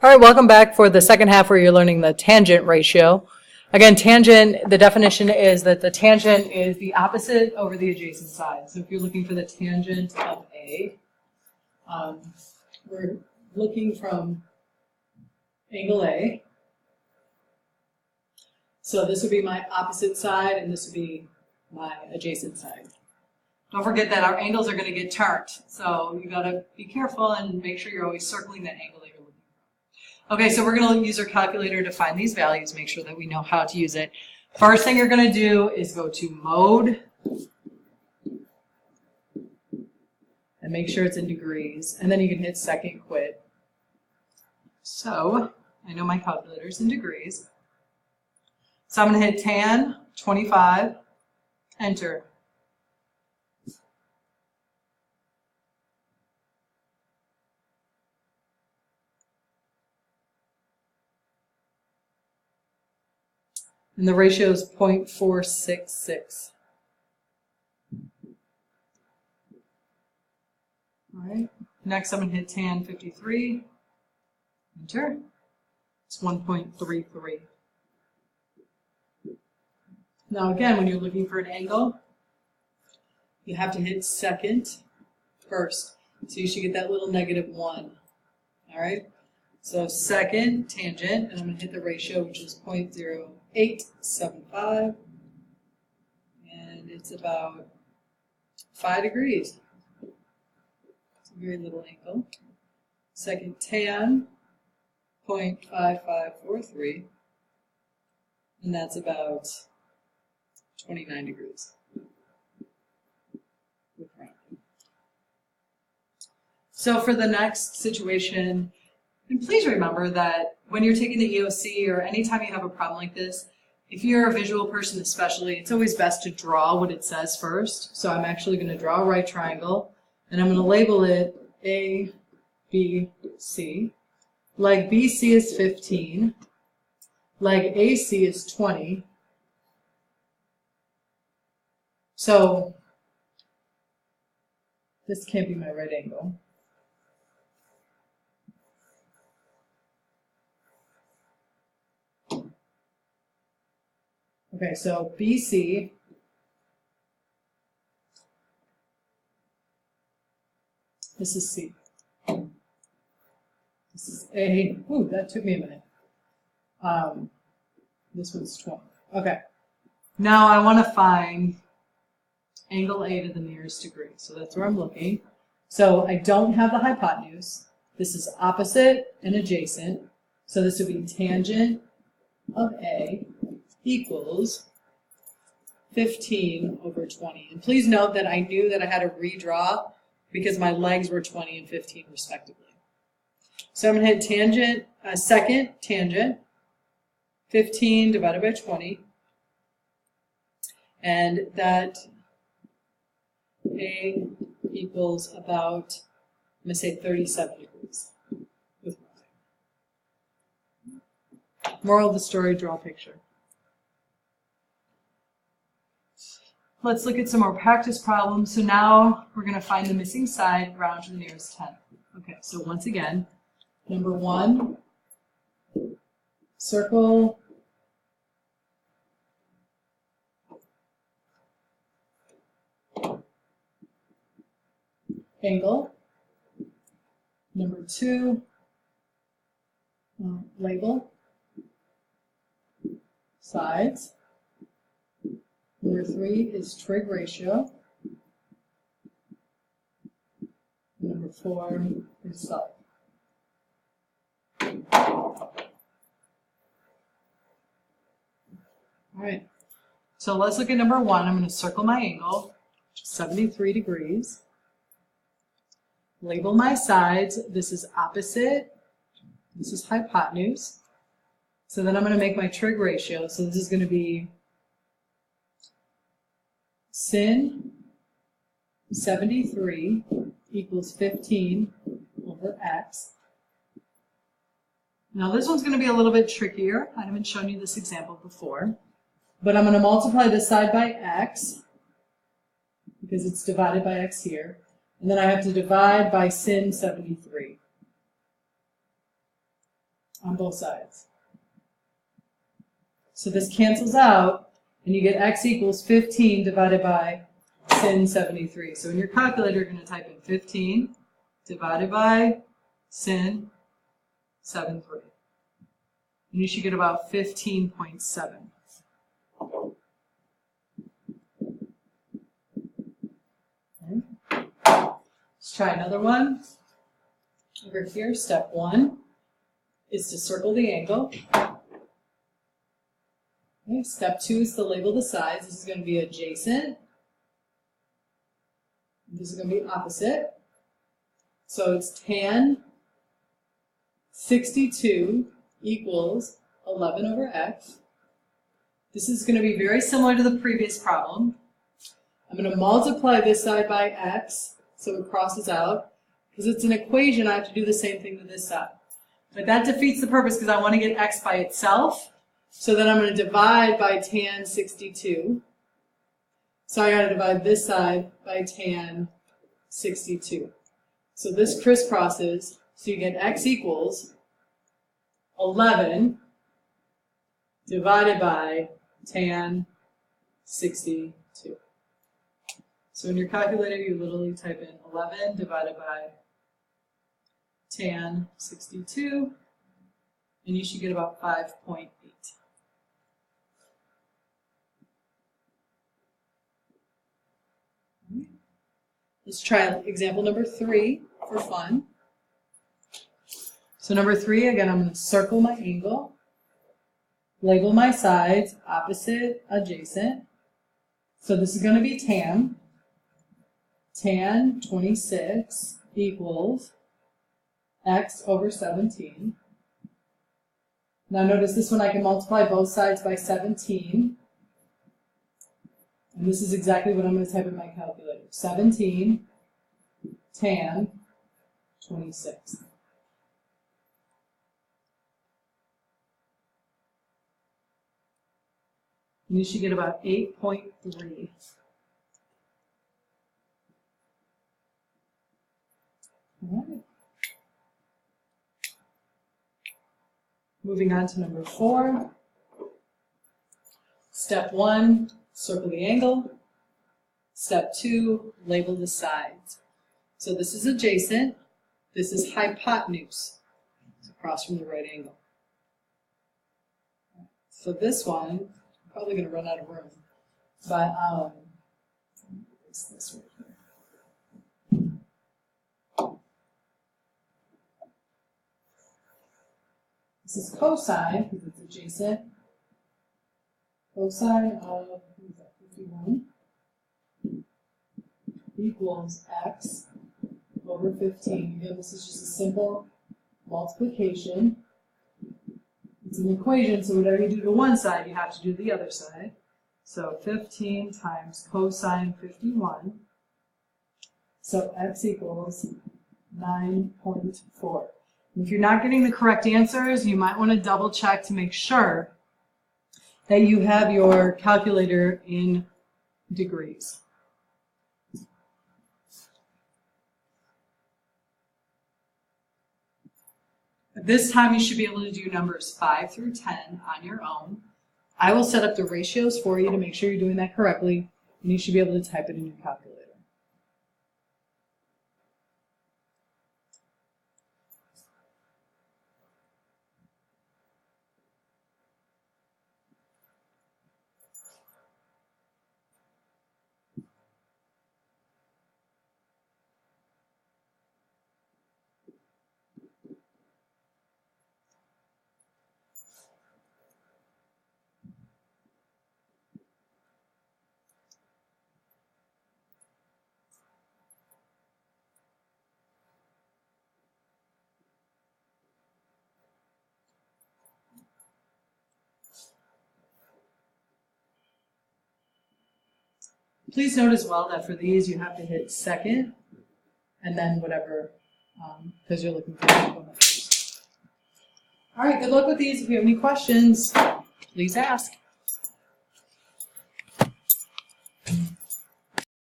All right, welcome back for the second half where you're learning the tangent ratio. Again, tangent, the definition is that the tangent is the opposite over the adjacent side. So if you're looking for the tangent of A, we're looking from angle A. So this would be my opposite side, and this would be my adjacent side. Don't forget that our angles are going to get turned, so you got to be careful and make sure you're always circling that angle that you're looking for. Okay, so we're going to use our calculator to find these values, make sure that we know how to use it. First thing you're going to do is go to mode and make sure it's in degrees, and then you can hit second quit. So I know my calculator's in degrees. So I'm going to hit tan 25, enter. And the ratio is 0.466. All right. Next, I'm going to hit tan 53. Enter. It's 1.33. Now, again, when you're looking for an angle, you have to hit second first. So you should get that little -1. All right. So second tangent, and I'm going to hit the ratio, which is 0.0875, and it's about 5 degrees. It's a very little angle. Second tan, 0.5543, and that's about 29 degrees. So for the next situation, and please remember that when you're taking the EOC or anytime you have a problem like this, if you're a visual person especially, it's always best to draw what it says first. So I'm actually going to draw a right triangle, and I'm going to label it A, B, C. Leg BC is 15. Leg AC is 20. So this can't be my right angle. Okay, so BC this is C. This is A. Ooh, that took me a minute. This one's 20. Okay. Now I want to find angle A to the nearest degree. So that's where I'm looking. So I don't have the hypotenuse. This is opposite and adjacent. So this would be tangent of A equals 15 over 20. And please note that I knew that I had to redraw because my legs were 20 and 15 respectively. So I'm going to hit tangent, second tangent, 15 divided by 20. And that A equals about, I'm going to say 37 degrees. Moral of the story, draw a picture. Let's look at some more practice problems. So now we're going to find the missing side, round to the nearest 10. Okay, so once again, number 1, circle angle. Number 2, label sides. Number 3 is trig ratio. Number 4 is side. All right, so let's look at number 1. I'm going to circle my angle, which is 73 degrees. Label my sides. This is opposite. This is hypotenuse. So then I'm going to make my trig ratio. So this is going to be sin 73 equals 15 over x. Now this one's going to be a little bit trickier. I haven't shown you this example before. But I'm going to multiply this side by x because it's divided by x here. And then I have to divide by sin 73. on both sides. So this cancels out, and you get x equals 15 divided by sin 73. So in your calculator, you're going to type in 15 divided by sin 73. And you should get about 15.7. Okay. Let's try another one. Over here, step 1 is to circle the angle. Okay, step 2 is to label the sides. This is going to be adjacent. This is going to be opposite. So it's tan 62 equals 11 over x. This is going to be very similar to the previous problem. I'm going to multiply this side by x so it crosses out. Because it's an equation, I have to do the same thing to this side. But that defeats the purpose because I want to get x by itself. So then I'm going to divide by tan 62. So I got to divide this side by tan 62. So this crisscrosses, so you get x equals 11 divided by tan 62. So in your calculator, you literally type in 11 divided by tan 62, and you should get about 5.8. Let's try example number 3 for fun. So number 3, again, I'm going to circle my angle, label my sides, opposite, adjacent. So this is going to be tan. Tan 26 equals x over 17. Now notice this one I can multiply both sides by 17. And this is exactly what I'm going to type in my calculator. 17 tan 26. And you should get about 8.3. All right. Moving on to number 4. Step 1, circle the angle. Step 2, label the sides. So this is adjacent. This is hypotenuse. It's across from the right angle. So this one, I'm probably going to run out of room. But it's this right here. This is cosine, because it's adjacent. Cosine of 51 equals x over 15. Again, this is just a simple multiplication. It's an equation, so whatever you do to one side, you have to do the other side. So 15 times cosine 51. So x equals 9.4. If you're not getting the correct answers, you might want to double check to make sure that you have your calculator in degrees. At this time, you should be able to do numbers 5 through 10 on your own. I will set up the ratios for you to make sure you're doing that correctly, and you should be able to type it in your calculator. Please note as well that for these you have to hit second and then whatever, because you're looking for equal numbers. All right, good luck with these. If you have any questions, please ask.